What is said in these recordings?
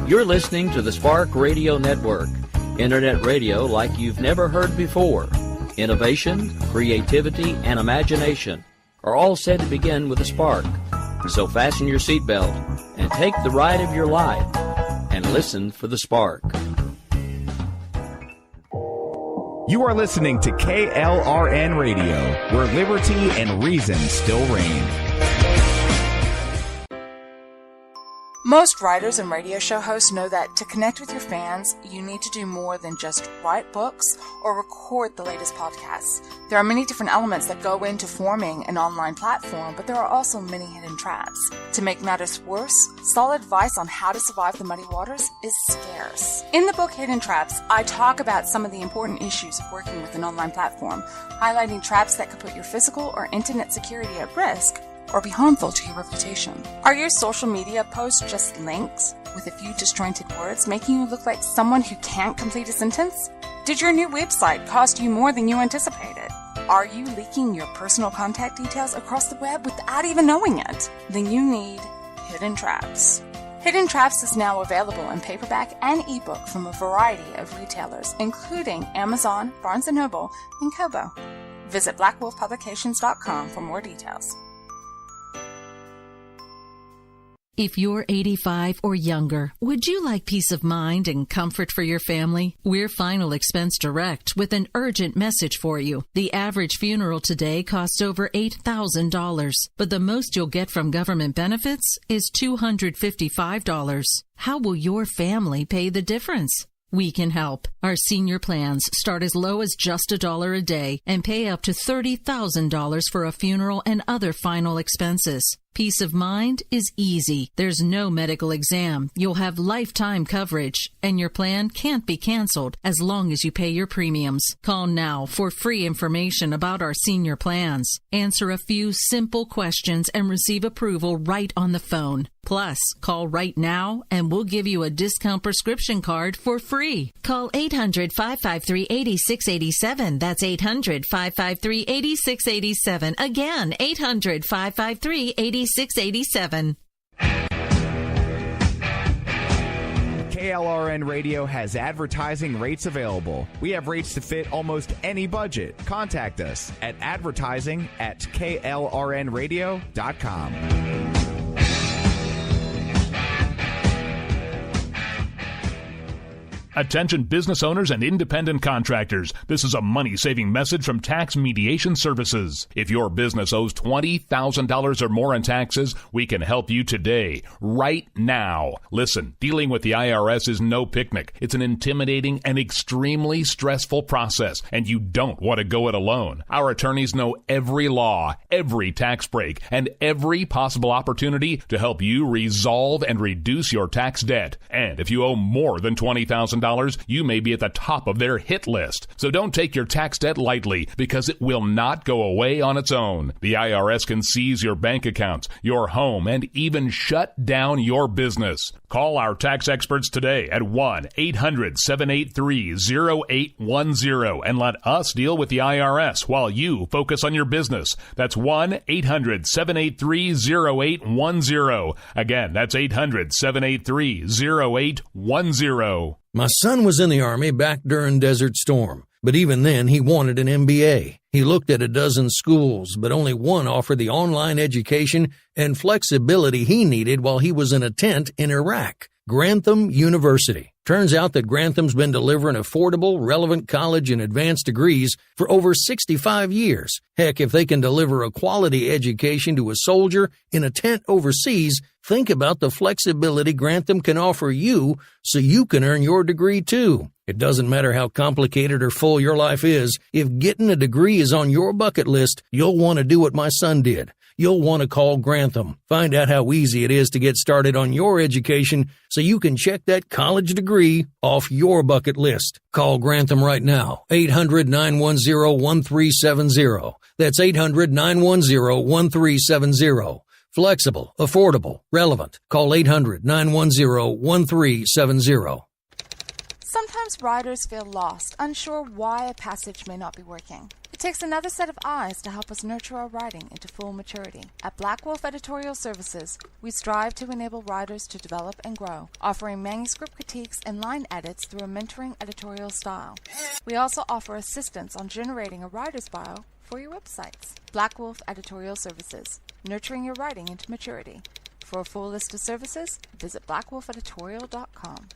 You're listening to the Spark Radio Network, Internet radio like you've never heard before. Innovation, creativity, and imagination are all said to begin with a spark. So fasten your seatbelt and take the ride of your life and listen for the spark. You are listening to KLRN Radio, where liberty and reason still reign. Most writers and radio show hosts know that to connect with your fans, you need to do more than just write books or record the latest podcasts. There are many different elements that go into forming an online platform, but there are also many hidden traps. To make matters worse, solid advice on how to survive the muddy waters is scarce. In the book Hidden Traps, I talk about some of the important issues of working with an online platform, highlighting traps that could put your physical or internet security at risk or be harmful to your reputation. Are your social media posts just links with a few disjointed words, making you look like someone who can't complete a sentence? Did your new website cost you more than you anticipated? Are you leaking your personal contact details across the web without even knowing it? Then you need Hidden Traps. Hidden Traps is now available in paperback and ebook from a variety of retailers, including Amazon, Barnes & Noble, and Kobo. Visit blackwolfpublications.com for more details. If you're 85 or younger, would you like peace of mind and comfort for your family? We're Final Expense Direct with an urgent message for you. The average funeral today costs over $8,000, but the most you'll get from government benefits is $255. How will your family pay the difference? We can help. Our senior plans start as low as just $1 a day and pay up to $30,000 for a funeral and other final expenses. Peace of mind is easy. There's no medical exam. You'll have lifetime coverage, and your plan can't be canceled as long as you pay your premiums. Call now for free information about our senior plans. Answer a few simple questions and receive approval right on the phone. Plus, call right now and we'll give you a discount prescription card for free. Call 800-553-8687. That's 800-553-8687. Again, 800-553-8687. KLRN Radio has advertising rates available. We have rates to fit almost any budget. Contact us at advertising@klrnradio.com. Attention business owners and independent contractors. This is a money-saving message from Tax Mediation Services. If your business owes $20,000 or more in taxes, we can help you today, right now. Listen, dealing with the IRS is no picnic. It's an intimidating and extremely stressful process, and you don't want to go it alone. Our attorneys know every law, every tax break, and every possible opportunity to help you resolve and reduce your tax debt. And if you owe more than $20,000, you may be at the top of their hit list. So don't take your tax debt lightly, because it will not go away on its own. The IRS can seize your bank accounts, your home, and even shut down your business. Call our tax experts today at 1-800-783-0810 and let us deal with the IRS while you focus on your business. That's 1-800-783-0810. Again, that's 800-783-0810. My son was in the Army back during Desert Storm, but even then he wanted an MBA. He looked at a dozen schools, but only one offered the online education and flexibility he needed while he was in a tent in Iraq. Grantham University. Turns out that Grantham's been delivering affordable, relevant college and advanced degrees for over 65 years. Heck, if they can deliver a quality education to a soldier in a tent overseas, think about the flexibility Grantham can offer you so you can earn your degree too. It doesn't matter how complicated or full your life is. If getting a degree is on your bucket list, you'll want to do what my son did. You'll want to call Grantham. Find out how easy it is to get started on your education so you can check that college degree off your bucket list. Call Grantham right now, 800-910-1370. That's 800-910-1370. Flexible, affordable, relevant. Call 800-910-1370. Sometimes writers feel lost, unsure why a passage may not be working. It takes another set of eyes to help us nurture our writing into full maturity. At Black Wolf Editorial Services, we strive to enable writers to develop and grow, offering manuscript critiques and line edits through a mentoring editorial style. We also offer assistance on generating a writer's bio for your websites. Black Wolf Editorial Services, nurturing your writing into maturity. For a full list of services, visit blackwolfeditorial.com.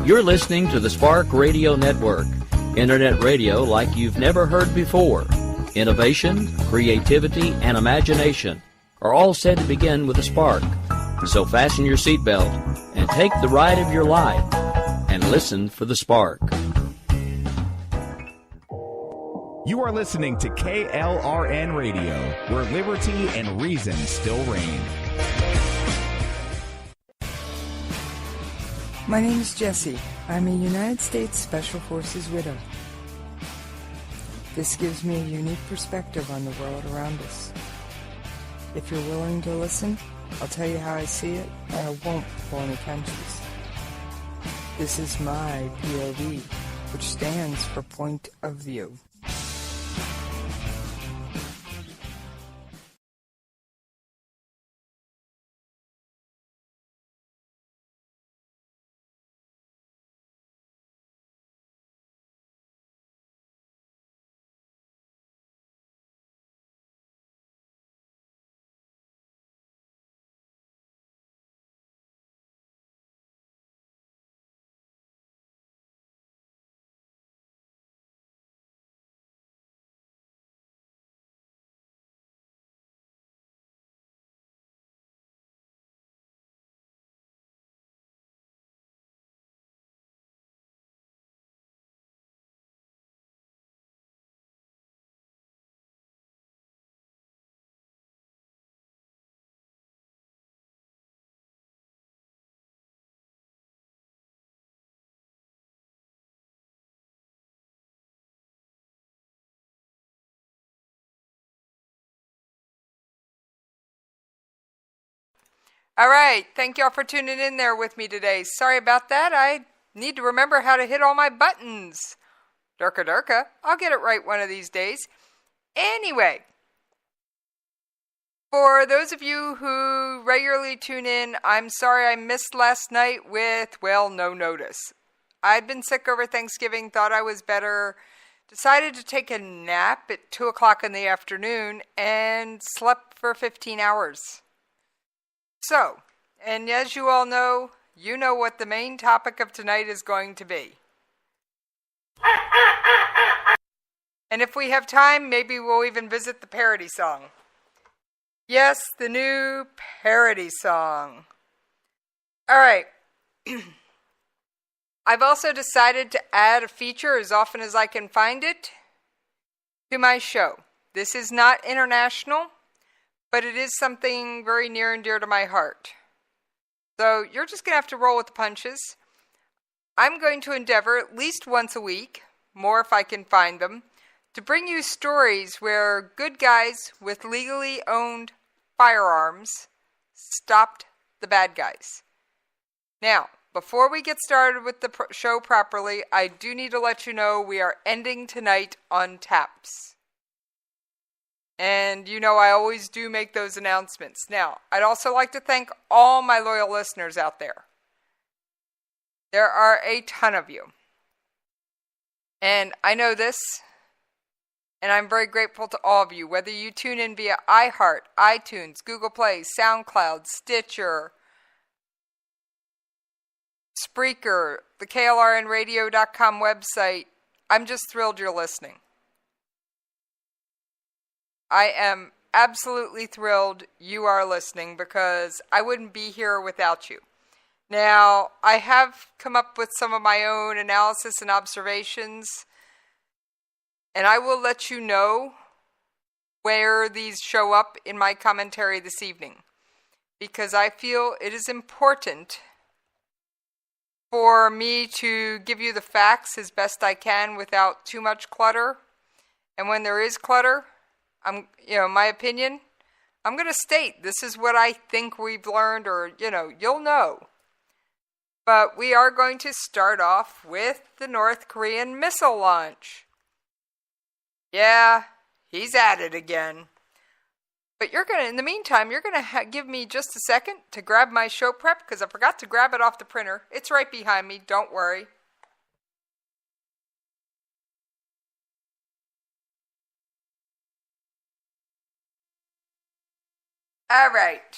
You're listening to the Spark Radio Network, internet radio like you've never heard before. Innovation, creativity, and imagination are all said to begin with a spark. So fasten your seatbelt and take the ride of your life and listen for the spark. You are listening to KLRN Radio, where liberty and reason still reign. My name is Jessie. I'm a United States Special Forces widow. This gives me a unique perspective on the world around us. If you're willing to listen, I'll tell you how I see it, and I won't pull any punches. This is my POV, which stands for Point of View. All right, thank y'all for tuning in there with me today. Sorry about that. I need to remember how to hit all my buttons. Durka durka. I'll get it right one of these days. Anyway, for those of you who regularly tune in, I'm sorry I missed last night with, well, no notice. I'd been sick over Thanksgiving, thought I was better, decided to take a nap at 2 o'clock in the afternoon, and slept for 15 hours. So, and as you all know, you know what the main topic of tonight is going to be. And if we have time, maybe we'll even visit the parody song. Yes, the new parody song. All right. I've also decided to add a feature as often as I can find it to my show. This is not international, but it is something very near and dear to my heart. So you're just going to have to roll with the punches. I'm going to endeavor at least once a week, more if I can find them, to bring you stories where good guys with legally owned firearms stopped the bad guys. Now, before we get started with the show properly, I do need to let you know we are ending tonight on taps. And you know I always do make those announcements. Now, I'd also like to thank all my loyal listeners out there. There are a ton of you. And I know this, and I'm very grateful to all of you, whether you tune in via iHeart, iTunes, Google Play, SoundCloud, Stitcher, Spreaker, the KLRNradio.com website. I'm just thrilled you're listening. I am absolutely thrilled you are listening because I wouldn't be here without you. Now, I have come up with some of my own analysis and observations, and I will let you know where these show up in my commentary this evening, because I feel it is important for me to give you the facts as best I can without too much clutter. And when there is clutter, my opinion, I'm going to state this is what I think we've learned, or, you'll know. But we are going to start off with the North Korean missile launch. Yeah, he's at it again. But in the meantime, you're going to give me just a second to grab my show prep, because I forgot to grab it off the printer. It's right behind me, don't worry. All right.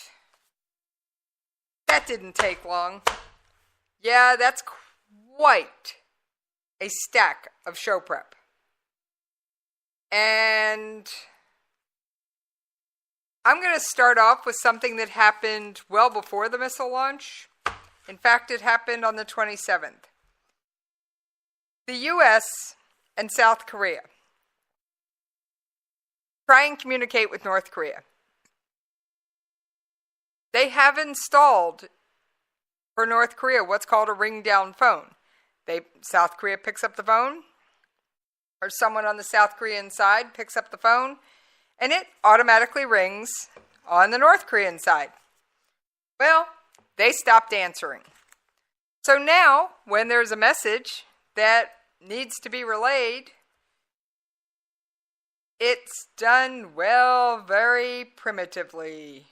That didn't take long. Yeah, that's quite a stack of show prep. And I'm going to start off with something that happened well before the missile launch. In fact, it happened on the 27th. The U.S. and South Korea try and communicate with North Korea. They have installed for North Korea what's called a ring-down phone. South Korea picks up the phone, or someone on the South Korean side picks up the phone, and it automatically rings on the North Korean side. Well, they stopped answering. So now, when there's a message that needs to be relayed, it's done, well, very primitively.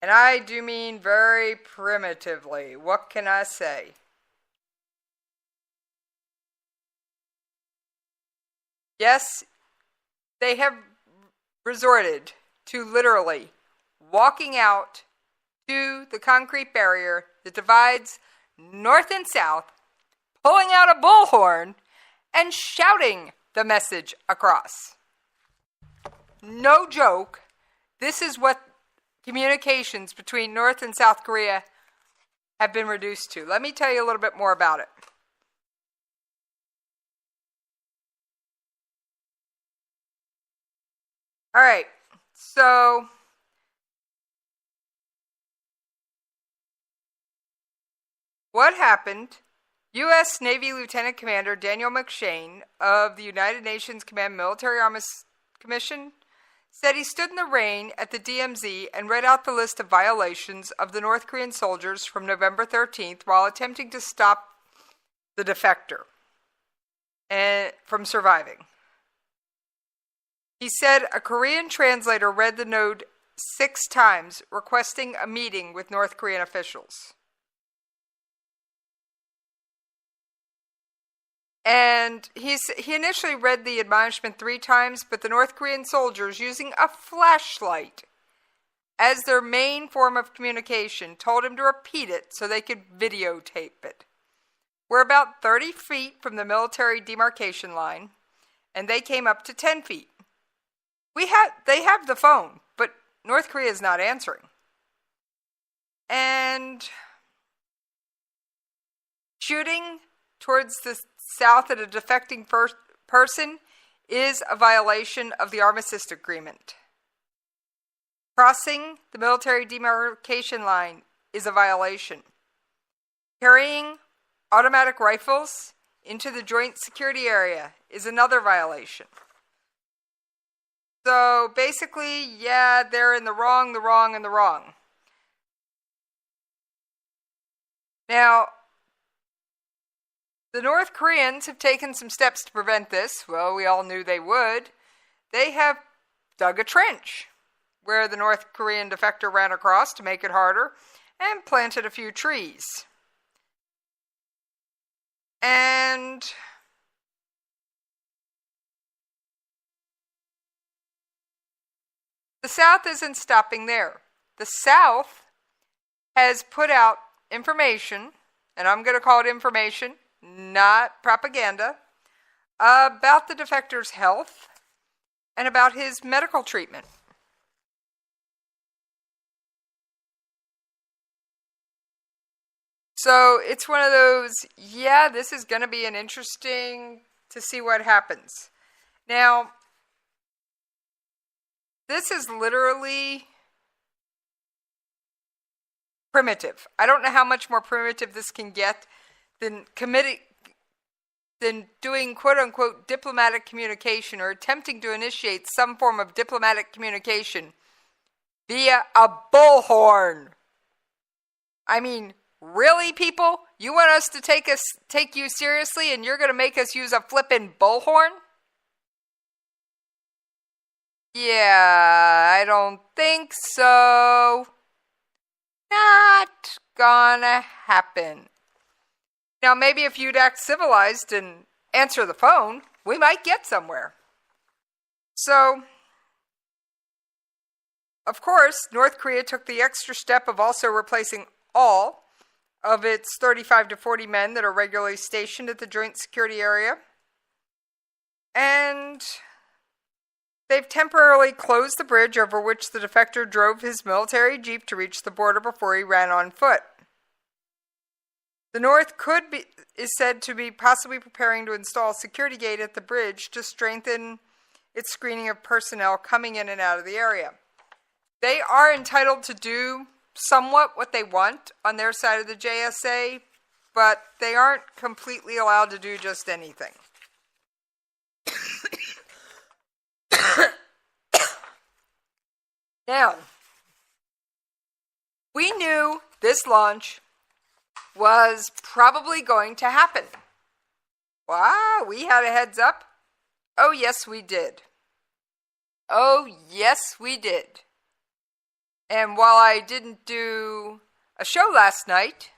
And I do mean very primitively. What can I say? Yes, they have resorted to literally walking out to the concrete barrier that divides north and south, pulling out a bullhorn, and shouting the message across. No joke, this is what communications between North and South Korea have been reduced to. Let me tell you a little bit more about it. All right, so what happened? U.S. Navy Lieutenant Commander Daniel McShane of the United Nations Command Military Arms Commission said he stood in the rain at the DMZ and read out the list of violations of the North Korean soldiers from November 13th while attempting to stop the defector from surviving. He said a Korean translator read the note 6 times, requesting a meeting with North Korean officials. And he initially read the admonishment 3 times, but the North Korean soldiers, using a flashlight as their main form of communication, told him to repeat it so they could videotape it. We're about 30 feet from the military demarcation line, and they came up to 10 feet. They have the phone, but North Korea is not answering. And shooting towards the south at a defecting person is a violation of the armistice agreement. Crossing the military demarcation line is a violation. Carrying automatic rifles into the joint security area is another violation. So basically, yeah, they're in the wrong, and the wrong. Now, the North Koreans have taken some steps to prevent this. Well, we all knew they would. They have dug a trench where the North Korean defector ran across to make it harder and planted a few trees. And the South isn't stopping there. The South has put out information, and I'm going to call it information, not propaganda, about the defector's health and about his medical treatment. So it's one of those, yeah, this is going to be an interesting to see what happens. Now, this is literally primitive. I don't know how much more primitive this can get than doing quote-unquote diplomatic communication or attempting to initiate some form of diplomatic communication via a bullhorn. I mean, really, people? You want us to take you seriously, and you're going to make us use a flippin' bullhorn? Yeah, I don't think so. Not gonna happen. Now, maybe if you'd act civilized and answer the phone, we might get somewhere. So, of course, North Korea took the extra step of also replacing all of its 35 to 40 men that are regularly stationed at the Joint Security Area. And they've temporarily closed the bridge over which the defector drove his military jeep to reach the border before he ran on foot. The North is said to be possibly preparing to install a security gate at the bridge to strengthen its screening of personnel coming in and out of the area. They are entitled to do somewhat what they want on their side of the JSA, but they aren't completely allowed to do just anything. Now, we knew this launch was probably going to happen. Wow, we had a heads up. Oh, yes, we did. Oh, yes, we did. And while I didn't do a show last night,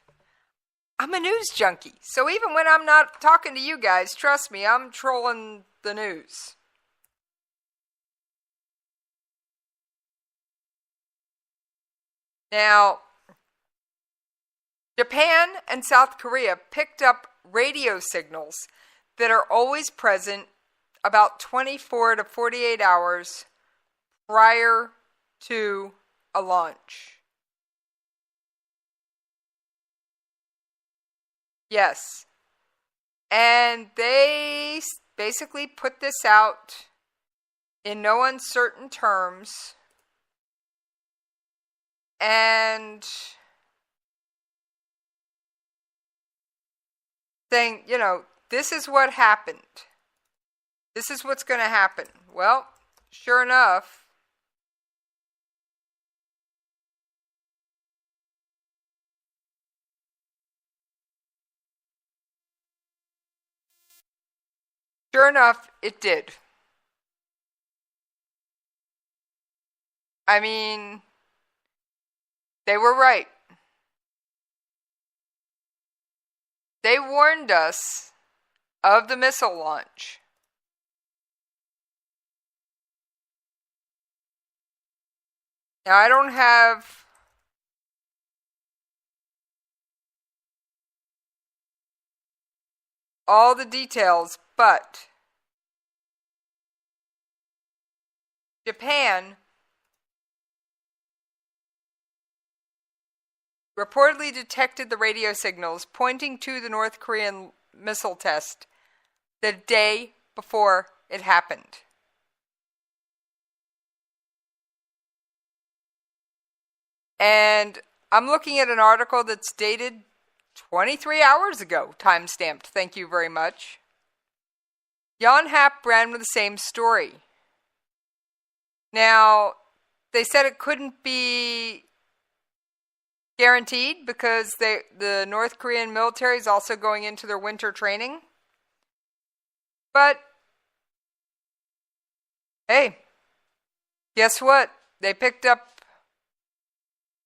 I'm a news junkie. So even when I'm not talking to you guys, trust me, I'm trolling the news. Now, Japan and South Korea picked up radio signals that are always present about 24 to 48 hours prior to a launch. Yes. And they basically put this out in no uncertain terms. And saying, this is what happened. This is what's going to happen. Well, sure enough, it did. I mean, they were right. They warned us of the missile launch. Now, I don't have all the details, but Japan reportedly detected the radio signals pointing to the North Korean missile test the day before it happened. And I'm looking at an article that's dated 23 hours ago, time-stamped. Thank you very much. Yonhap ran with the same story. Now, they said it couldn't be guaranteed because the North Korean military is also going into their winter training. But, hey, guess what? They picked up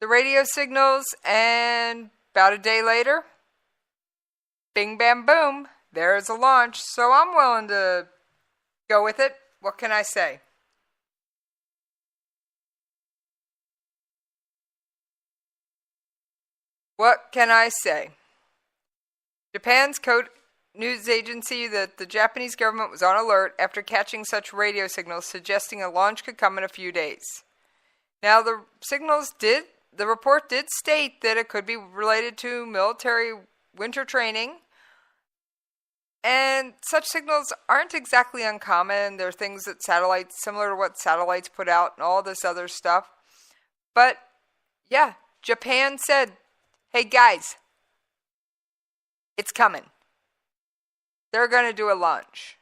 the radio signals, and about a day later, bing, bam, boom, there's a launch. So I'm willing to go with it. What can I say? What can I say? Japan's news agency that the Japanese government was on alert after catching such radio signals suggesting a launch could come in a few days. Now, the report did state that it could be related to military winter training, and such signals aren't exactly uncommon. They're things that similar to what satellites put out and all this other stuff. But, yeah, Japan said, hey guys, it's coming. They're going to do a launch.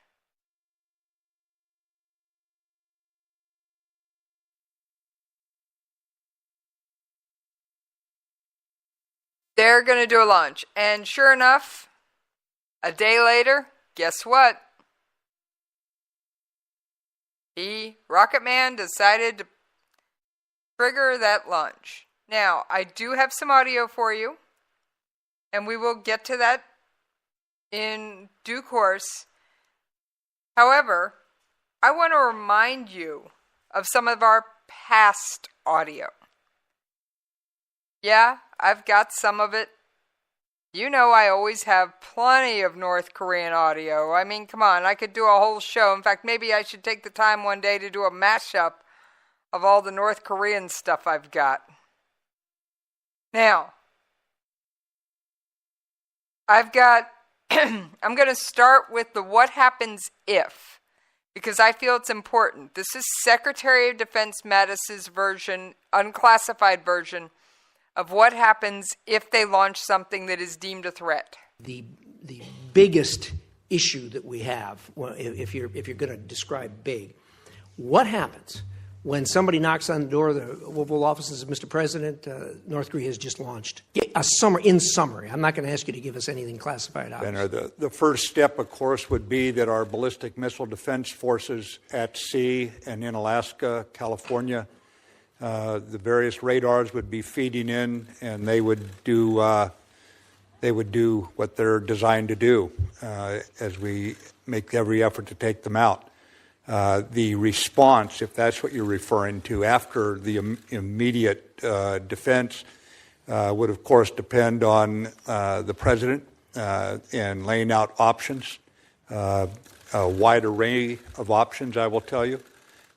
they're going to do a launch. And sure enough, a day later, guess what? Rocket Man decided to trigger that launch. Now, I do have some audio for you, and we will get to that in due course. However, I want to remind you of some of our past audio. Yeah, I've got some of it. You know I always have plenty of North Korean audio. I mean, come on, I could do a whole show. In fact, maybe I should take the time one day to do a mashup of all the North Korean stuff I've got. Now, I'm going to start with the what happens if, because I feel it's important. This is Secretary of Defense Mattis's version, unclassified version, of what happens if they launch something that is deemed a threat. The biggest issue that we have, if you're going to describe big, what happens when somebody knocks on the door of the Oval Office and says, Mr. President, North Korea has just launched? In summary, I'm not going to ask you to give us anything classified, obviously. The first step, of course, would be that our ballistic missile defense forces at sea and in Alaska, California, the various radars would be feeding in, and they would do what they're designed to do as we make every effort to take them out. The response, if that's what you're referring to, after the immediate defense would, of course, depend on the president and laying out options, a wide array of options, I will tell you,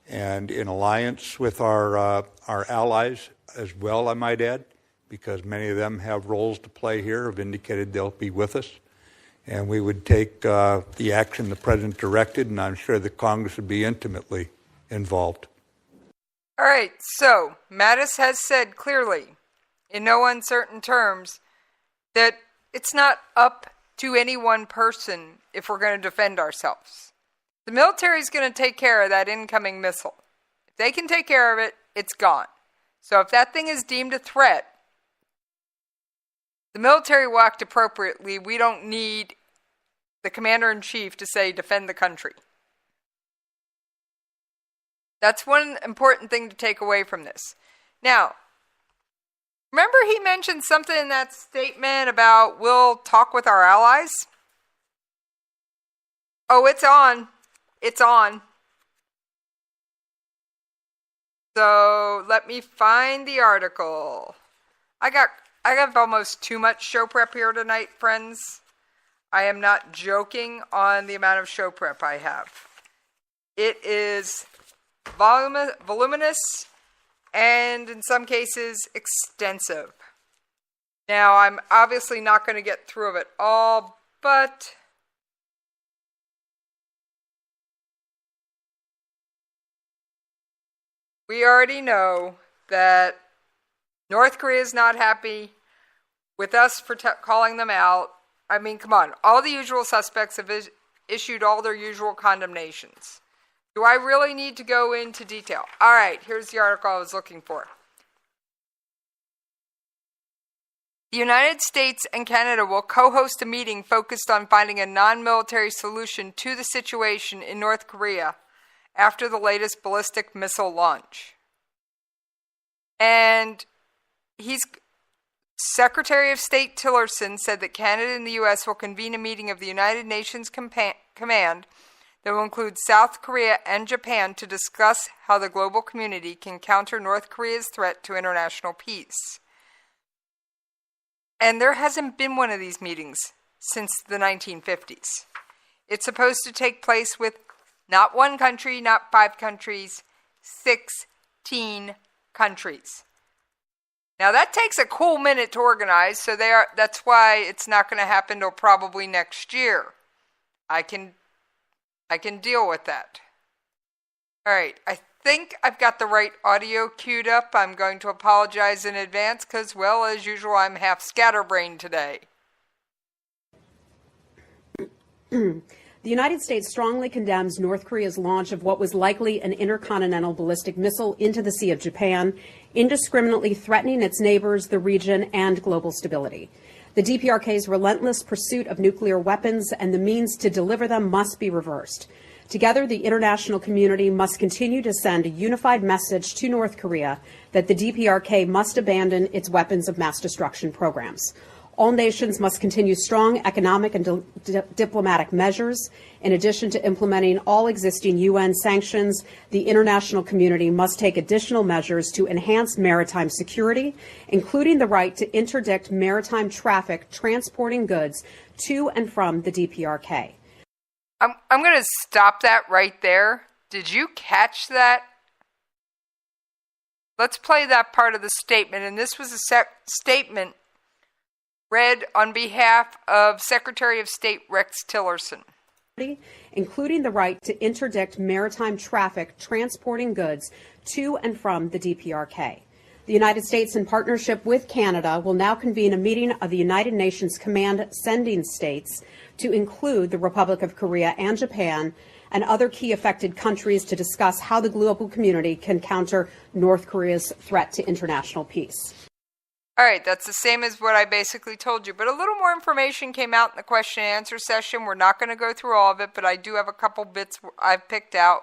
and in alliance with our allies as well, I might add, because many of them have roles to play here, have indicated they'll be with us. And we would take the action the president directed, and I'm sure the Congress would be intimately involved. All right, so Mattis has said clearly, in no uncertain terms, that it's not up to any one person if we're going to defend ourselves. The military is going to take care of that incoming missile. If they can take care of it, it's gone. So if that thing is deemed a threat, the military will act appropriately. We don't need the commander-in-chief to say, defend the country. That's one important thing to take away from this. Now, remember he mentioned something in that statement about we'll talk with our allies? Oh, it's on. It's on. So let me find the article. I have almost too much show prep here tonight, friends. I am not joking on the amount of show prep I have. It is voluminous and in some cases extensive. Now, I'm obviously not going to get through it all, but we already know that North Korea is not happy with us for calling them out. I mean, come on. All the usual suspects have issued all their usual condemnations. Do I really need to go into detail? All right, here's the article I was looking for. The United States and Canada will co-host a meeting focused on finding a non-military solution to the situation in North Korea after the latest ballistic missile launch. And Secretary of State Tillerson said that Canada and the U.S. will convene a meeting of the United Nations Command that will include South Korea and Japan to discuss how the global community can counter North Korea's threat to international peace. And there hasn't been one of these meetings since the 1950s. It's supposed to take place with not one country, not 5 countries, 16 countries. Now that takes a cool minute to organize, so that's why it's not going to happen until probably next year. I can deal with that. All right, I think I've got the right audio queued up. I'm going to apologize in advance because, well, as usual, I'm half scatterbrained today. The United States strongly condemns North Korea's launch of what was likely an intercontinental ballistic missile into the Sea of Japan, indiscriminately threatening its neighbors, the region, and global stability. The DPRK's relentless pursuit of nuclear weapons and the means to deliver them must be reversed. Together, the international community must continue to send a unified message to North Korea that the DPRK must abandon its weapons of mass destruction programs. All nations must continue strong economic and diplomatic measures. In addition to implementing all existing UN sanctions, the international community must take additional measures to enhance maritime security, including the right to interdict maritime traffic transporting goods to and from the DPRK. I'm going to stop that right there. Did you catch that? Let's play that part of the statement. And this was a statement read on behalf of Secretary of State Rex Tillerson. Including the right to interdict maritime traffic transporting goods to and from the DPRK. The United States, in partnership with Canada, will now convene a meeting of the United Nations Command Sending States to include the Republic of Korea and Japan and other key affected countries to discuss how the global community can counter North Korea's threat to international peace. All right, that's the same as what I basically told you, but a little more information came out in the question and answer session. We're not going to go through all of it, but I do have a couple bits I've picked out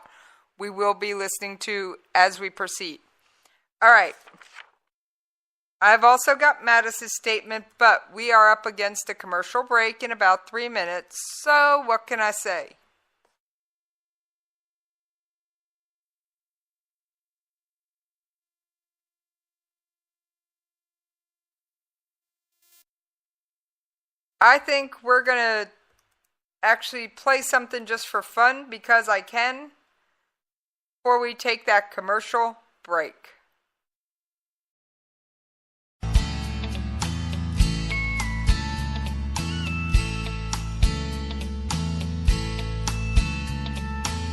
we will be listening to as we proceed. All right. I've also got Mattis's statement, but we are up against a commercial break in about 3 minutes, so what can I say? I think we're going to actually play something just for fun because I can before we take that commercial break.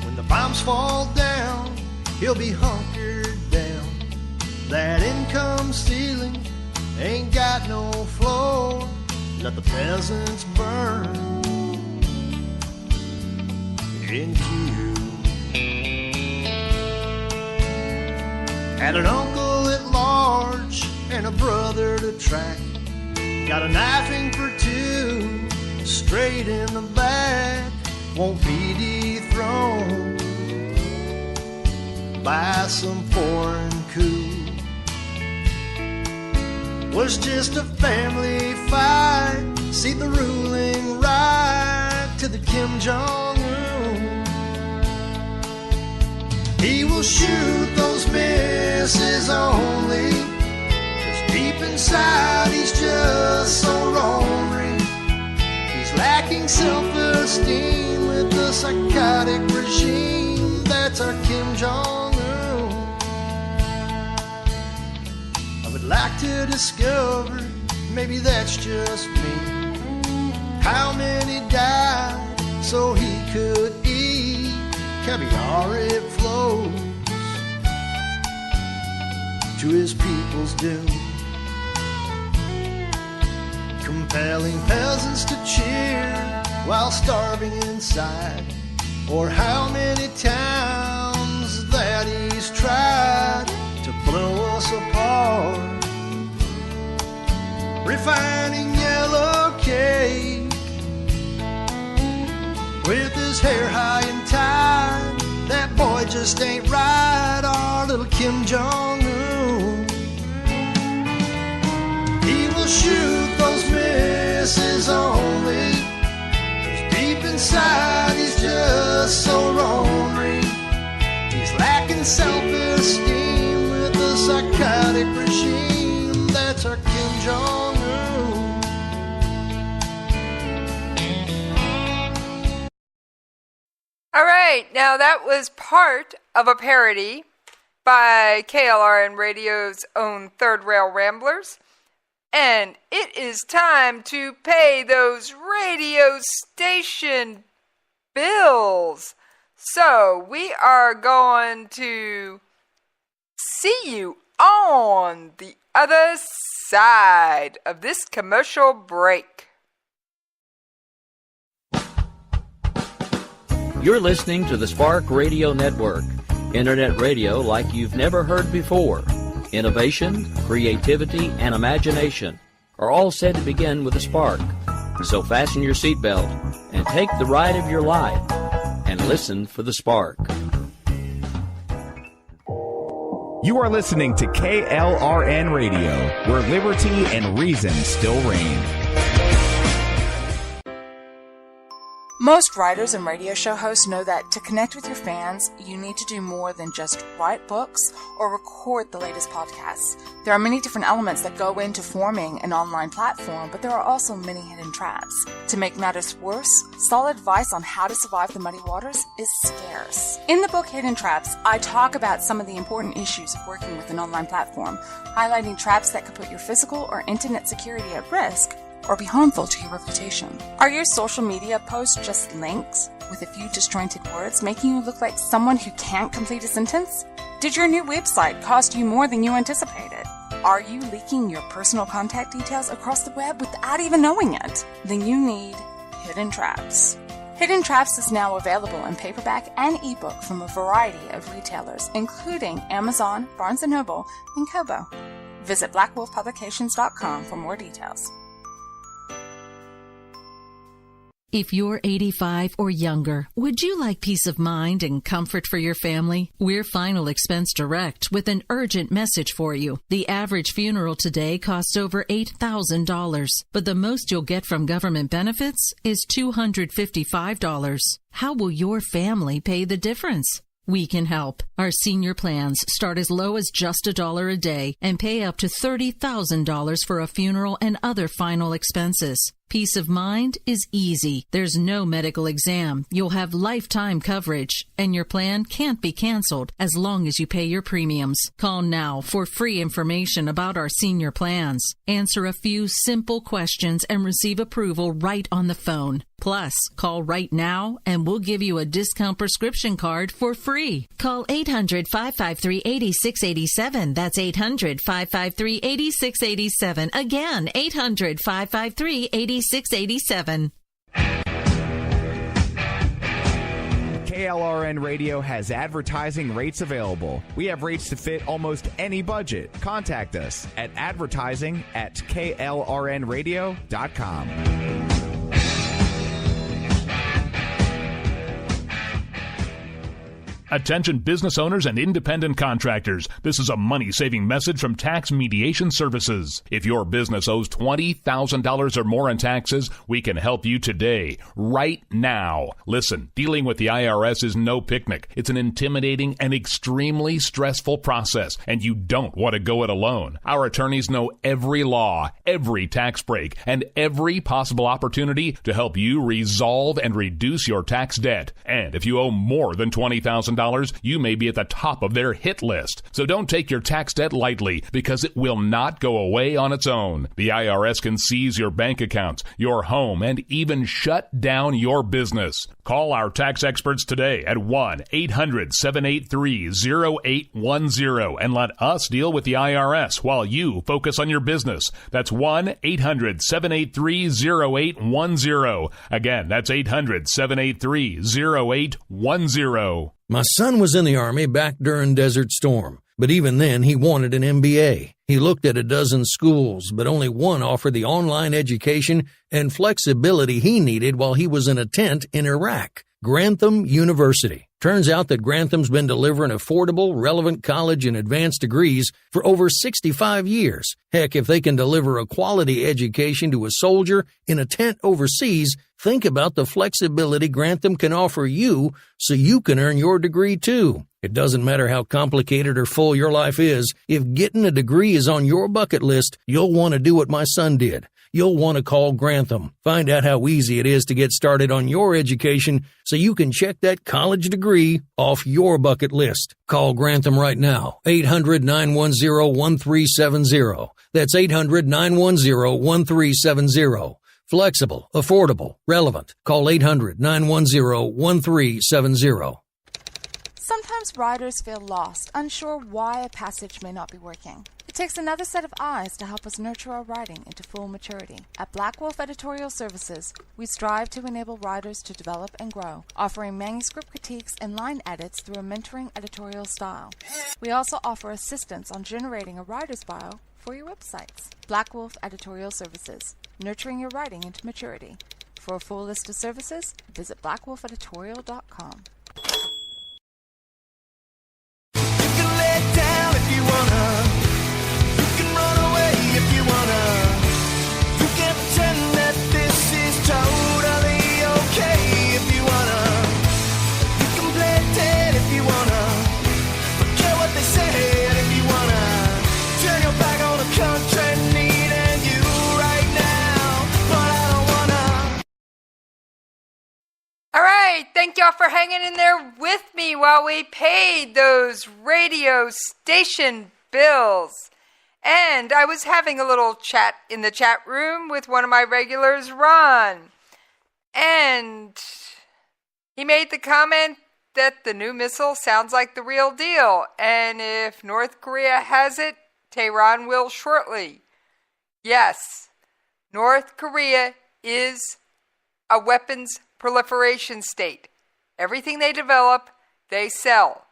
When the bombs fall down, he'll be hunkered down. That income ceiling ain't got no floor. Let the peasants burn in queue. Had an uncle at large and a brother to track. Got a knifing for two, straight in the back. Won't be dethroned by some foreign coup. Was just a family fight. See the ruling right to the Kim Jong-un. He will shoot those misses only, 'cause deep inside he's just so ornery. He's lacking self-esteem with the psychotic regime that's our Kim Jong-un. Like to discover, maybe that's just me, how many died so he could eat caviar. It flows to his people's doom, compelling peasants to cheer while starving inside. Or how many times that he's tried to blow us apart, refining yellow cake with his hair high and tied. That boy just ain't right, our little Kim Jong-un. He will shoot those misses only, 'cause deep inside he's just so ornery. He's lacking self-esteem with the psychotic regime that's our Kim Jong-un. All right, now that was part of a parody by KLRN Radio's own Third Rail Ramblers. And it is time to pay those radio station bills. So we are going to see you on the other side of this commercial break. You're listening to the Spark Radio Network, Internet radio like you've never heard before. Innovation, creativity, and imagination are all said to begin with a spark. So fasten your seatbelt and take the ride of your life and listen for the spark. You are listening to KLRN Radio, where liberty and reason still reign. Most writers and radio show hosts know that to connect with your fans, you need to do more than just write books or record the latest podcasts. There are many different elements that go into forming an online platform, but there are also many hidden traps. To make matters worse, solid advice on how to survive the muddy waters is scarce. In the book Hidden Traps, I talk about some of the important issues of working with an online platform, highlighting traps that could put your physical or internet security at risk or be harmful to your reputation. Are your social media posts just links with a few disjointed words, making you look like someone who can't complete a sentence? Did your new website cost you more than you anticipated? Are you leaking your personal contact details across the web without even knowing it? Then you need Hidden Traps. Hidden Traps is now available in paperback and ebook from a variety of retailers, including Amazon, Barnes & Noble, and Kobo. Visit blackwolfpublications.com for more details. If you're 85 or younger, would you like peace of mind and comfort for your family? We're Final Expense Direct with an urgent message for you. The average funeral today costs over $8,000, but the most you'll get from government benefits is $255. How will your family pay the difference? We can help. Our senior plans start as low as just $1 a day and pay up to $30,000 for a funeral and other final expenses. Peace of mind is easy. There's no medical exam. You'll have lifetime coverage, and your plan can't be canceled as long as you pay your premiums. Call now for free information about our senior plans. Answer a few simple questions and receive approval right on the phone. Plus, call right now and we'll give you a discount prescription card for free. Call 800-553-8687. That's 800-553-8687. Again, 800-553-8687. KLRN Radio has advertising rates available. We have rates to fit almost any budget. Contact us at advertising@klrnradio.com. Attention business owners and independent contractors. This is a money-saving message from Tax Mediation Services. If your business owes $20,000 or more in taxes, we can help you today, right now. Listen, dealing with the IRS is no picnic. It's an intimidating and extremely stressful process, and you don't want to go it alone. Our attorneys know every law, every tax break, and every possible opportunity to help you resolve and reduce your tax debt. And if you owe more than $20,000, you may be at the top of their hit list. So don't take your tax debt lightly, because it will not go away on its own. The IRS can seize your bank accounts, your home, and even shut down your business. Call our tax experts today at 1-800-783-0810 and let us deal with the IRS while you focus on your business. That's 1-800-783-0810. Again, that's 800-783-0810. My son was in the Army back during Desert Storm, but even then he wanted an MBA. He looked at a dozen schools, but only one offered the online education and flexibility he needed while he was in a tent in Iraq. Grantham University. Turns out that Grantham's been delivering affordable, relevant college and advanced degrees for over 65 years. Heck, if they can deliver a quality education to a soldier in a tent overseas, think about the flexibility Grantham can offer you so you can earn your degree too. It doesn't matter how complicated or full your life is. If getting a degree is on your bucket list, you'll want to do what my son did. You'll want to call Grantham. Find out how easy it is to get started on your education so you can check that college degree off your bucket list. Call Grantham right now. 800-910-1370. That's 800-910-1370. Flexible, affordable, relevant. Call 800-910-1370. Sometimes writers feel lost, unsure why a passage may not be working. It takes another set of eyes to help us nurture our writing into full maturity. At Black Wolf Editorial Services, we strive to enable writers to develop and grow, offering manuscript critiques and line edits through a mentoring editorial style. We also offer assistance on generating a writer's bio for your websites. Black Wolf Editorial Services, nurturing your writing into maturity. For a full list of services, visit blackwolfeditorial.com. You can lay down if you wanna. You can run away if you wanna. You can pretend that this is totally okay if you wanna. You can play dead if you wanna. Forget what they said if you wanna. Turn your back on the country needing you right now, but I don't wanna. All right, thank y'all for hanging in there with me while we paid those radio station bills. And I was having a little chat in the chat room with one of my regulars, Ron. And he made the comment that the new missile sounds like the real deal. And if North Korea has it, Tehran will shortly. Yes, North Korea is a weapons proliferation state. Everything they develop, they sell.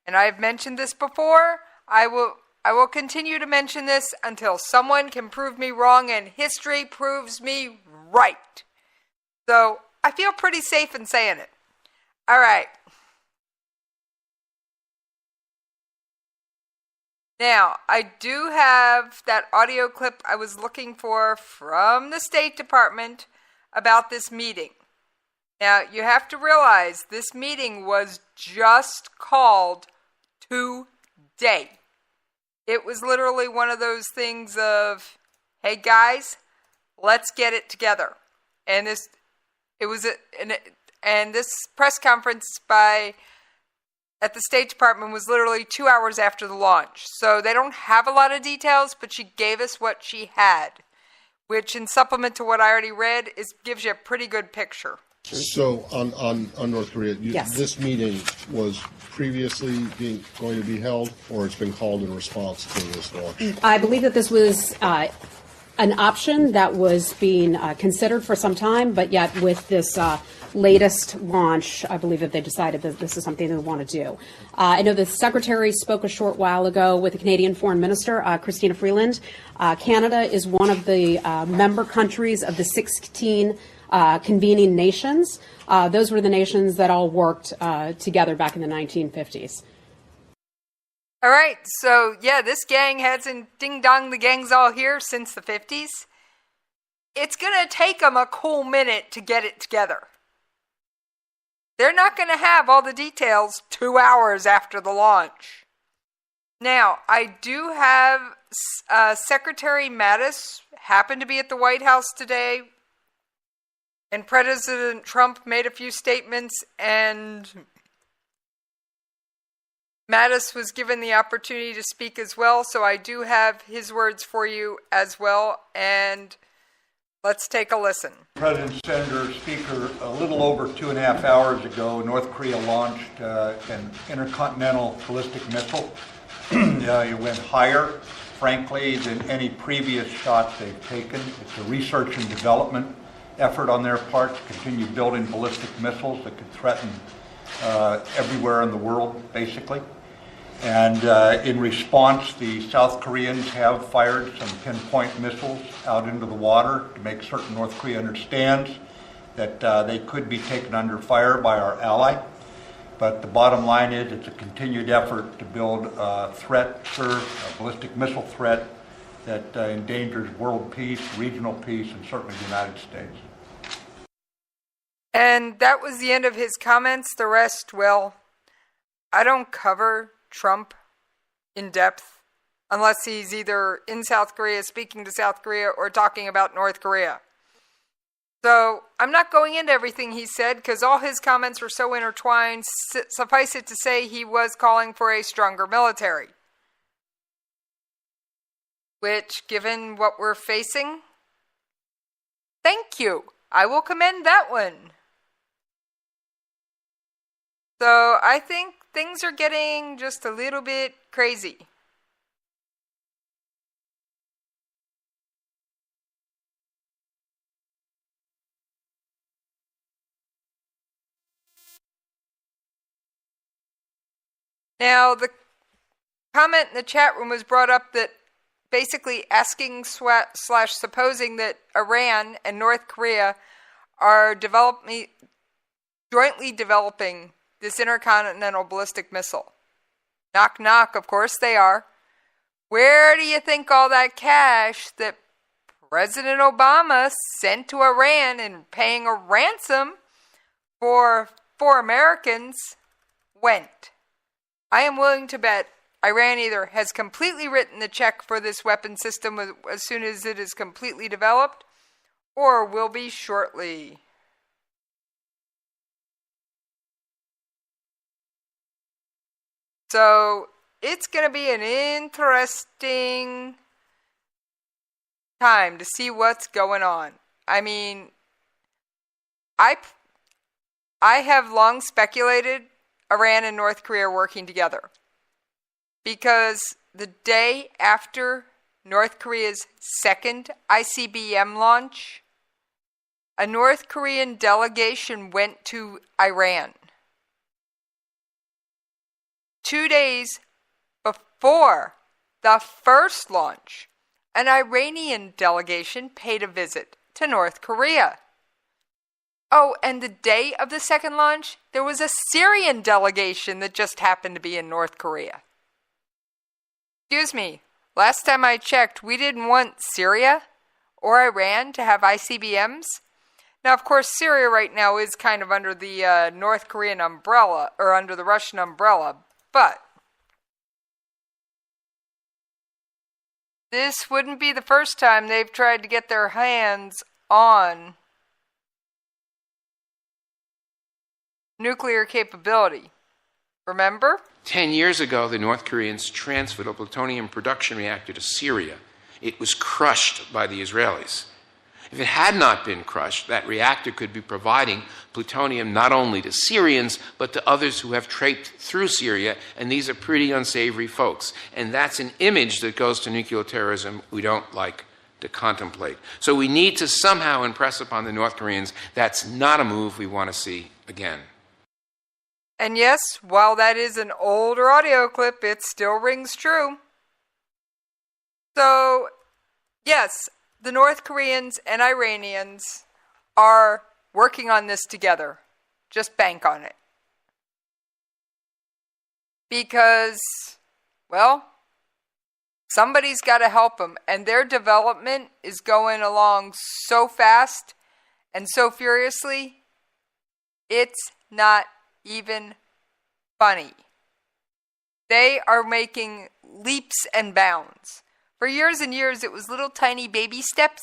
And I've mentioned this before. I will continue to mention this until someone can prove me wrong and history proves me right. So I feel pretty safe in saying it. All right. Now, I do have that audio clip I was looking for from the State Department about this meeting. Now, you have to realize this meeting was just called today. It was literally one of those things of, hey guys, let's get it together. And this press conference at the State Department was literally 2 hours after the launch. So they don't have a lot of details, but she gave us what she had, which in supplement to what I already read gives you a pretty good picture. So on North Korea, Yes. This meeting was previously going to be held, or it's been called in response to this launch? I believe that this was an option that was being considered for some time, but yet with this latest launch, I believe that they decided that this is something they want to do. I know the Secretary spoke a short while ago with the Canadian Foreign Minister, Christina Freeland. Canada is one of the member countries of the 16 convening nations. Those were the nations that all worked together back in the 1950s. All right, so yeah, this gang hasn't ding-dong, the gang's all here since the 50s. It's going to take them a cool minute to get it together. They're not going to have all the details 2 hours after the launch. Now, I do have Secretary Mattis happened to be at the White House today, and President Trump made a few statements, and Mattis was given the opportunity to speak as well, so I do have his words for you as well, and let's take a listen. President, Senator, Speaker, a little over 2.5 hours ago, North Korea launched an intercontinental ballistic missile. It went higher, frankly, than any previous shot they've taken. It's a research and development effort on their part to continue building ballistic missiles that could threaten everywhere in the world, basically. And in response, the South Koreans have fired some pinpoint missiles out into the water to make certain North Korea understands that they could be taken under fire by our ally. But the bottom line is it's a continued effort to build a threat, a ballistic missile threat that endangers world peace, regional peace, and certainly the United States. And that was the end of his comments. The rest, well, I don't cover Trump in depth unless he's either in South Korea, speaking to South Korea, or talking about North Korea. So I'm not going into everything he said because all his comments were so intertwined. Suffice it to say he was calling for a stronger military, which, given what we're facing, thank you. I will commend that one. So I think things are getting just a little bit crazy. Now, the comment in the chat room was brought up that basically asking / supposing that Iran and North Korea are jointly developing this intercontinental ballistic missile. Knock, knock, of course they are. Where do you think all that cash that President Obama sent to Iran in paying a ransom for 4 Americans went? I am willing to bet Iran either has completely written the check for this weapon system as soon as it is completely developed, or will be shortly. So it's going to be an interesting time to see what's going on. I mean, I have long speculated Iran and North Korea are working together, because the day after North Korea's second ICBM launch, a North Korean delegation went to Iran. 2 days before the first launch, an Iranian delegation paid a visit to North Korea. Oh, and the day of the second launch, there was a Syrian delegation that just happened to be in North Korea. Excuse me, last time I checked, we didn't want Syria or Iran to have ICBMs. Now, of course, Syria right now is kind of under the North Korean umbrella, or under the Russian umbrella, but this wouldn't be the first time they've tried to get their hands on nuclear capability. Remember? 10 years ago, the North Koreans transferred a plutonium production reactor to Syria. It was crushed by the Israelis. If it had not been crushed, that reactor could be providing plutonium not only to Syrians, but to others who have traipsed through Syria, and these are pretty unsavory folks. And that's an image that goes to nuclear terrorism we don't like to contemplate. So we need to somehow impress upon the North Koreans that's not a move we want to see again. And yes, while that is an older audio clip, it still rings true. So, yes, the North Koreans and Iranians are working on this together. Just bank on it. Because, well, somebody's got to help them. And their development is going along so fast and so furiously, it's not even funny. They are making leaps and bounds. For years and years, it was little tiny baby steps,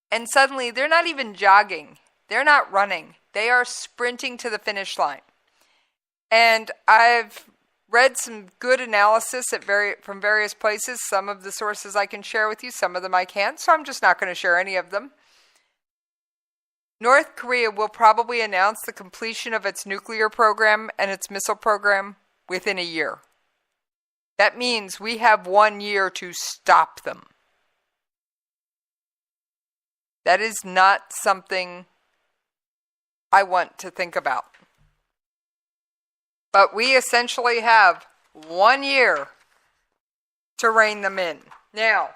and suddenly they're not even jogging. They're not running. They are sprinting to the finish line. And I've read some good analysis from various places. Some of the sources I can share with you, some of them I can't, so I'm just not going to share any of them. North Korea will probably announce the completion of its nuclear program and its missile program within a year. That means we have 1 year to stop them. That is not something I want to think about. But we essentially have 1 year to rein them in. Now,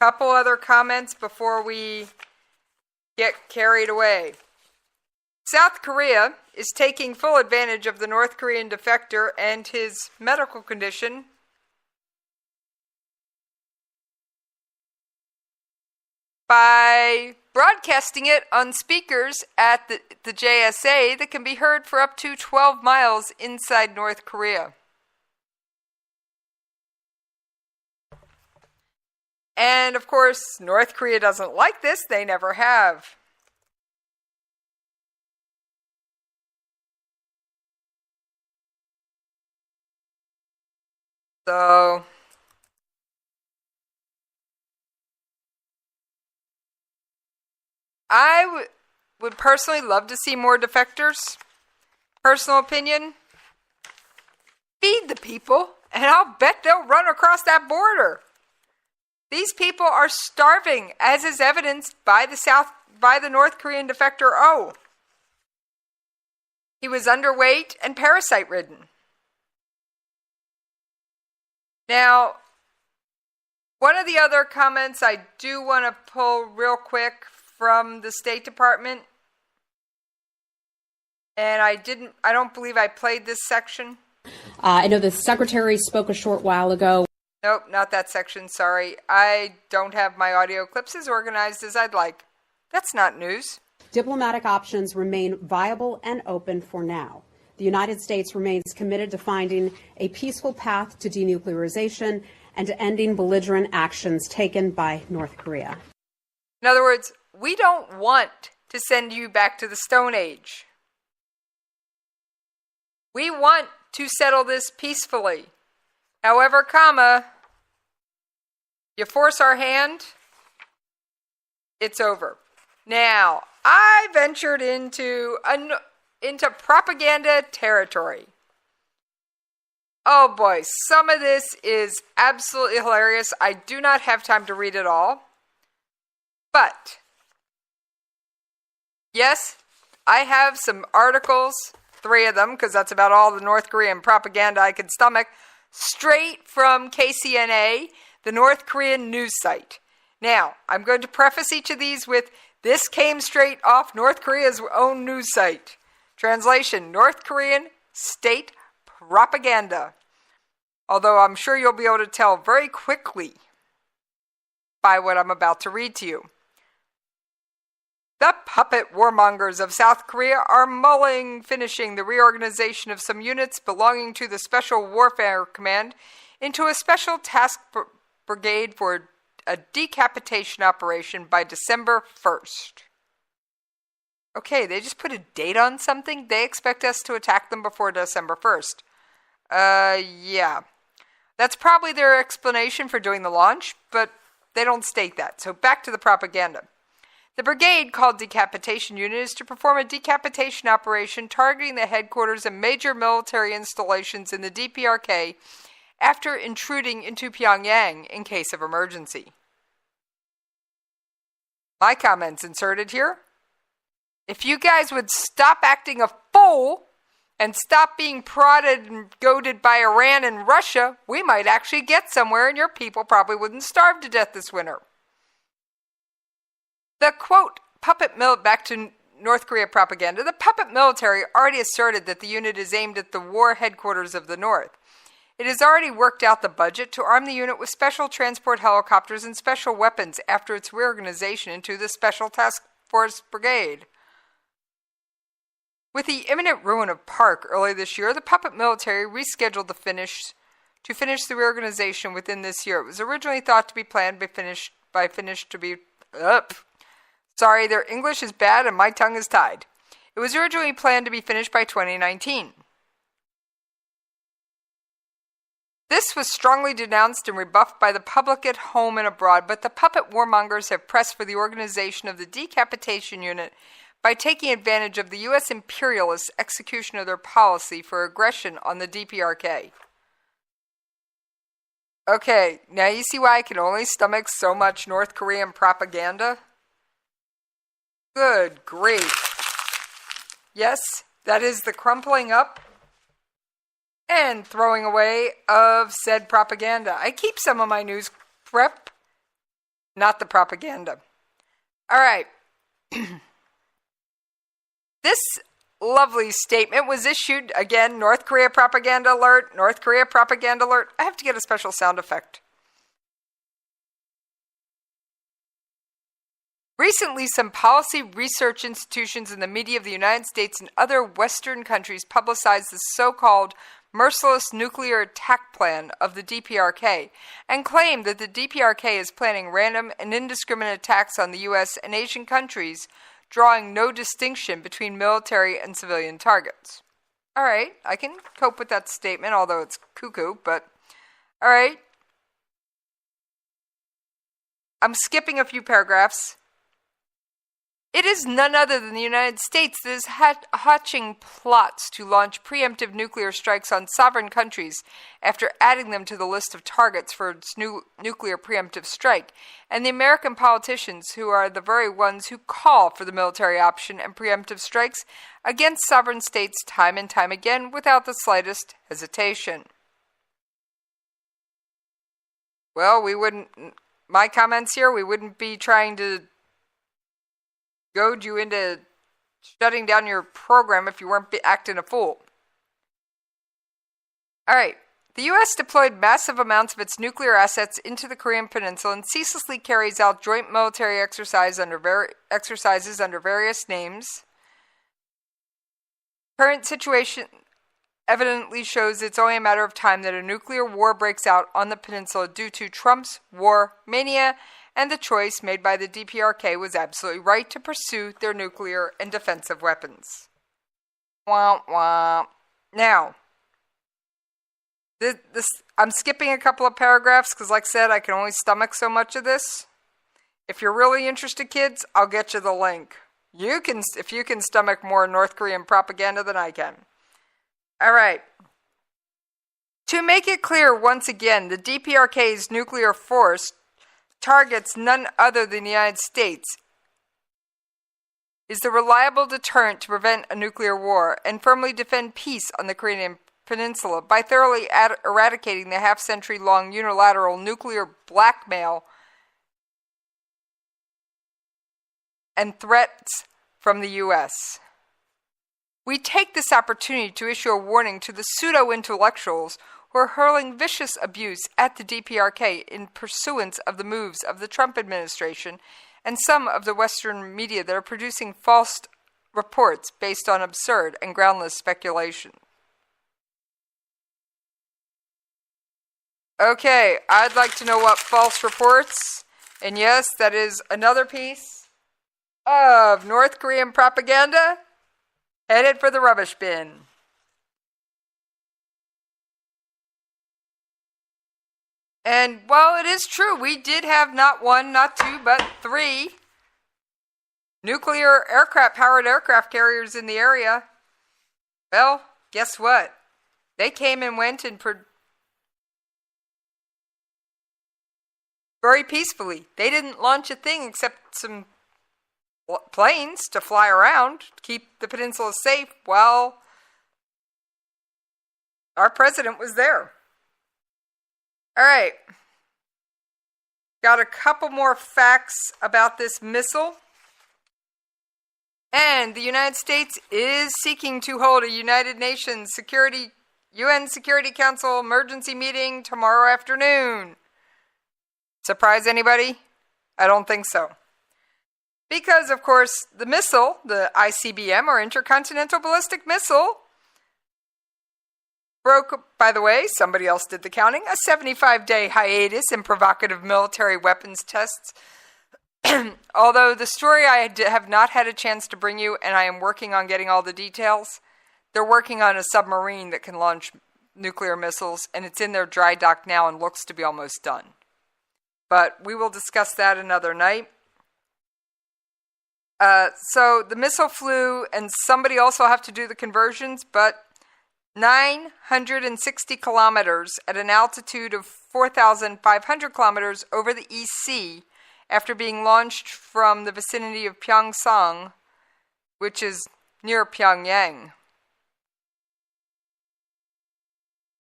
a couple other comments before we get carried away. South Korea is taking full advantage of the North Korean defector and his medical condition by broadcasting it on speakers at the JSA that can be heard for up to 12 miles inside North Korea. And, of course, North Korea doesn't like this. They never have. So, I would personally love to see more defectors. Personal opinion, feed the people, and I'll bet they'll run across that border. These people are starving, as is evidenced by the North Korean defector O. He was underweight and parasite-ridden. Now, one of the other comments I do want to pull real quick from the State Department, and I don't believe I played this section. I know the Secretary spoke a short while ago. Nope, not that section, sorry. I don't have my audio clips as organized as I'd like. That's not news. Diplomatic options remain viable and open for now. The United States remains committed to finding a peaceful path to denuclearization and to ending belligerent actions taken by North Korea. In other words, we don't want to send you back to the Stone Age. We want to settle this peacefully. However, you force our hand, it's over. Now, I ventured into propaganda territory. Oh boy, some of this is absolutely hilarious. I do not have time to read it all. But, yes, I have some articles, 3 of them, because that's about all the North Korean propaganda I can stomach, straight from KCNA, the North Korean news site. Now, I'm going to preface each of these with, this came straight off North Korea's own news site. Translation, North Korean state propaganda. Although I'm sure you'll be able to tell very quickly by what I'm about to read to you. The puppet warmongers of South Korea are finishing the reorganization of some units belonging to the Special Warfare Command into a special task brigade for a decapitation operation by December 1st. Okay, they just put a date on something? They expect us to attack them before December 1st. Yeah. That's probably their explanation for doing the launch, but they don't state that. So back to the propaganda. The brigade, called Decapitation Unit, is to perform a decapitation operation targeting the headquarters and major military installations in the DPRK after intruding into Pyongyang in case of emergency. My comments inserted here. If you guys would stop acting a fool and stop being prodded and goaded by Iran and Russia, we might actually get somewhere and your people probably wouldn't starve to death this winter. The quote, back to North Korea propaganda, the puppet military already asserted that the unit is aimed at the war headquarters of the North. It has already worked out the budget to arm the unit with special transport helicopters and special weapons after its reorganization into the Special Task Force Brigade. With the imminent ruin of Park early this year, the puppet military rescheduled to finish the reorganization within this year. It was originally thought to be planned Sorry, their English is bad and my tongue is tied. It was originally planned to be finished by 2019. This was strongly denounced and rebuffed by the public at home and abroad, but the puppet warmongers have pressed for the organization of the decapitation unit by taking advantage of the U.S. imperialist execution of their policy for aggression on the DPRK. Okay, now you see why I can only stomach so much North Korean propaganda? Good grief. Yes, that is the crumpling up and throwing away of said propaganda. I keep some of my news prep, not the propaganda. All right. This lovely statement was issued, again, North Korea propaganda alert, North Korea propaganda alert. I have to get a special sound effect. Recently, some policy research institutions in the media of the United States and other Western countries publicized the so-called merciless nuclear attack plan of the DPRK and claimed that the DPRK is planning random and indiscriminate attacks on the U.S. and Asian countries, drawing no distinction between military and civilian targets. All right, I can cope with that statement, although it's cuckoo, but all right. I'm skipping a few paragraphs. It is none other than the United States that is hatching plots to launch preemptive nuclear strikes on sovereign countries after adding them to the list of targets for its nuclear preemptive strike, and the American politicians, who are the very ones who call for the military option and preemptive strikes against sovereign states time and time again without the slightest hesitation. Well, my comments here, we wouldn't be trying to goad you into shutting down your program if you weren't acting a fool. All right. The U.S. deployed massive amounts of its nuclear assets into the Korean Peninsula and ceaselessly carries out joint military exercises under various names. Current situation evidently shows it's only a matter of time that a nuclear war breaks out on the peninsula due to Trump's war mania, and the choice made by the DPRK was absolutely right to pursue their nuclear and defensive weapons. Wah, wah. Now, I'm skipping a couple of paragraphs because, like I said, I can only stomach so much of this. If you're really interested, kids, I'll get you the link. If you can stomach more North Korean propaganda than I can. All right. To make it clear once again, the DPRK's nuclear force targets none other than the United States, is the reliable deterrent to prevent a nuclear war and firmly defend peace on the Korean Peninsula by thoroughly eradicating the half-century-long unilateral nuclear blackmail and threats from the U.S. We take this opportunity to issue a warning to the pseudo-intellectuals who are hurling vicious abuse at the DPRK in pursuance of the moves of the Trump administration and some of the Western media that are producing false reports based on absurd and groundless speculation. Okay, I'd like to know what false reports, and yes, that is another piece of North Korean propaganda headed for the rubbish bin. And while it is true, we did have not one, not two, but 3 nuclear powered aircraft carriers in the area. Well, guess what? They came and went and very peacefully. They didn't launch a thing except some planes to fly around, keep the peninsula safe while our president was there. All right. Got a couple more facts about this missile. And the United States is seeking to hold a United Nations UN Security Council emergency meeting tomorrow afternoon. Surprise anybody? I don't think so. Because, of course, the missile, the ICBM, or Intercontinental Ballistic Missile, broke, by the way, somebody else did the counting, a 75-day hiatus in provocative military weapons tests. Although the story I have not had a chance to bring you, and I am working on getting all the details, they're working on a submarine that can launch nuclear missiles, and it's in their dry dock now and looks to be almost done. But we will discuss that another night. So the missile flew, and somebody also have to do the conversions, but 960 kilometers at an altitude of 4,500 kilometers over the East Sea after being launched from the vicinity of Pyeongchang, which is near Pyongyang.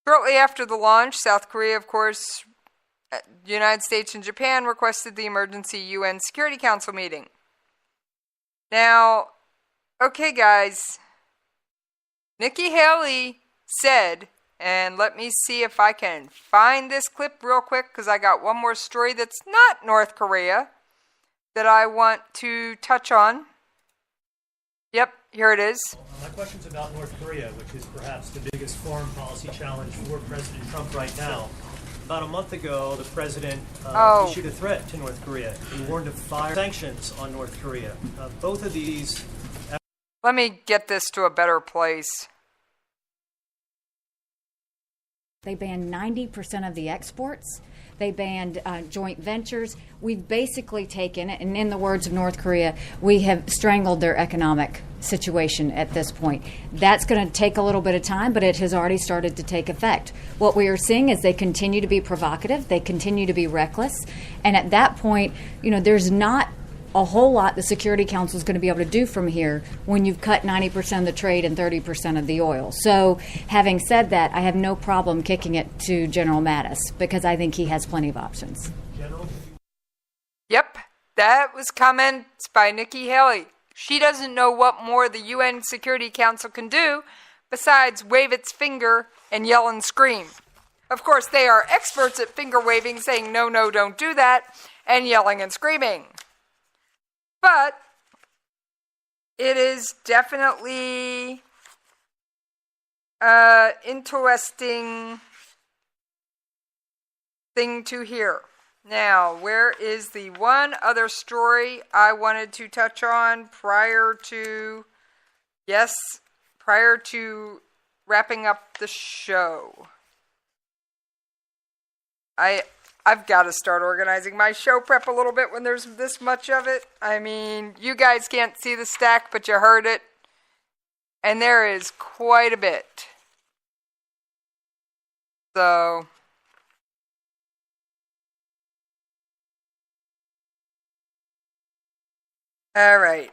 Shortly after the launch, South Korea, of course, the United States and Japan requested the emergency UN Security Council meeting. Now, okay guys, Nikki Haley said, and let me see if I can find this clip real quick because I got one more story that's not North Korea that I want to touch on. Yep, here it is. My question's about North Korea, which is perhaps the biggest foreign policy challenge for President Trump right now. About a month ago, the president issued a threat to North Korea. He warned of fire sanctions on North Korea. Both of these... Let me get this to a better place. They banned 90% of the exports. They banned joint ventures. We've basically taken it, and in the words of North Korea, we have strangled their economic situation at this point. That's going to take a little bit of time, but it has already started to take effect. What we are seeing is they continue to be provocative, they continue to be reckless, and at that point, there's not a whole lot the Security Council is going to be able to do from here when you've cut 90% of the trade and 30% of the oil. So having said that, I have no problem kicking it to General Mattis because I think he has plenty of options. General? Yep, that was comments by Nikki Haley. She doesn't know what more the UN Security Council can do besides wave its finger and yell and scream. Of course, they are experts at finger waving, saying, no, don't do that, and yelling and screaming. But it is definitely an interesting thing to hear. Now, where is the one other story I wanted to touch on prior to wrapping up the show? I've got to start organizing my show prep a little bit when there's this much of it. I mean, you guys can't see the stack, but you heard it. And there is quite a bit. So, all right.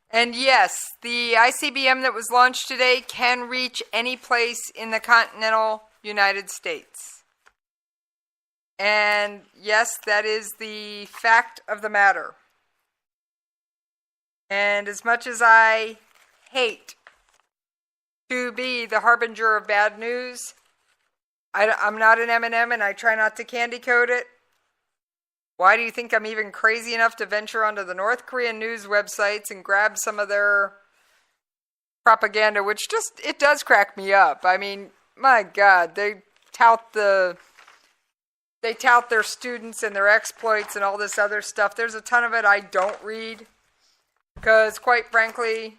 And yes, the ICBM that was launched today can reach any place in the continental United States. And yes, that is the fact of the matter. And as much as I hate to be the harbinger of bad news, I'm not an M&M and I try not to candy coat it. Why do you think I'm even crazy enough to venture onto the North Korean news websites and grab some of their propaganda, which it does crack me up. I mean, my God, they tout their students and their exploits and all this other stuff. There's a ton of it I don't read because, quite frankly,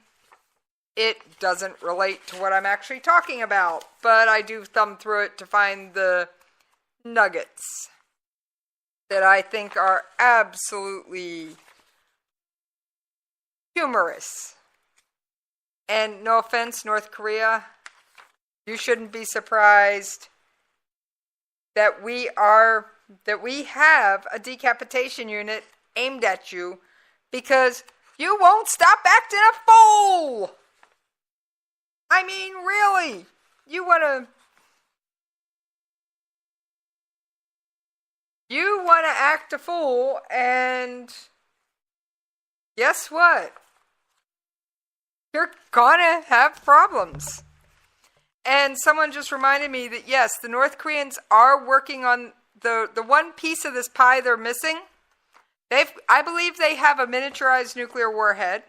it doesn't relate to what I'm actually talking about. But I do thumb through it to find the nuggets that I think are absolutely humorous. And no offense, North Korea, you shouldn't be surprised that we have a decapitation unit aimed at you because you won't stop acting a fool. I mean, really, you want to act a fool, and guess what? You're gonna have problems. And someone just reminded me that yes, the North Koreans are working on the one piece of this pie they're missing. I believe they have a miniaturized nuclear warhead.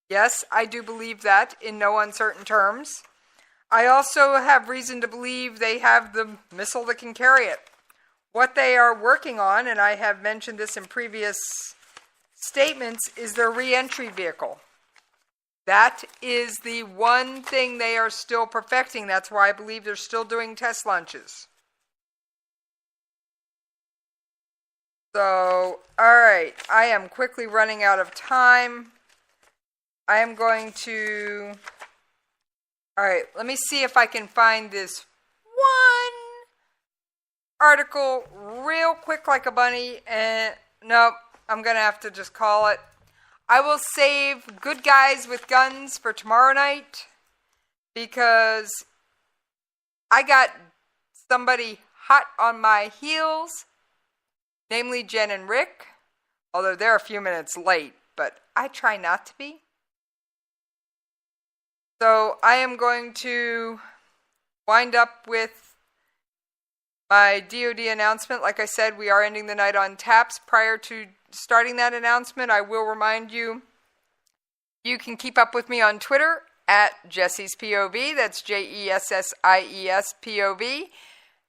Yes, I do believe that in no uncertain terms. I also have reason to believe they have the missile that can carry it. What they are working on, and I have mentioned this in previous statements, is their re-entry vehicle. That is the one thing they are still perfecting. That's why I believe they're still doing test launches. So, all right, I am quickly running out of time. I am going to... All right, let me see if I can find this one article real quick like a bunny. And nope, I'm going to have to just call it. I will save Good Guys with Guns for tomorrow night because I got somebody hot on my heels, namely Jen and Rick, although they're a few minutes late, but I try not to be. So I am going to wind up with my DoD announcement. Like I said, we are ending the night on taps. Prior to starting that announcement, I will remind you, you can keep up with me on Twitter at Jessie's POV. That's JESSIESPOV.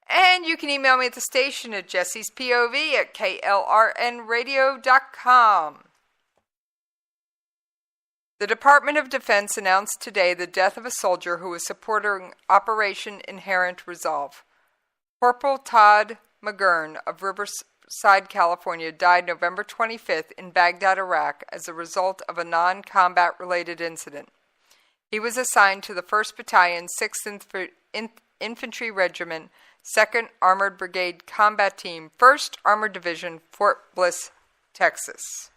And you can email me at the station at jessiespov@klrnradio.com. The Department of Defense announced today the death of a soldier who was supporting Operation Inherent Resolve. Corporal Todd McGurn of Riverside, California, died November 25th in Baghdad, Iraq, as a result of a non-combat related incident. He was assigned to the 1st Battalion, 6th Infantry Regiment, 2nd Armored Brigade Combat Team, 1st Armored Division, Fort Bliss, Texas.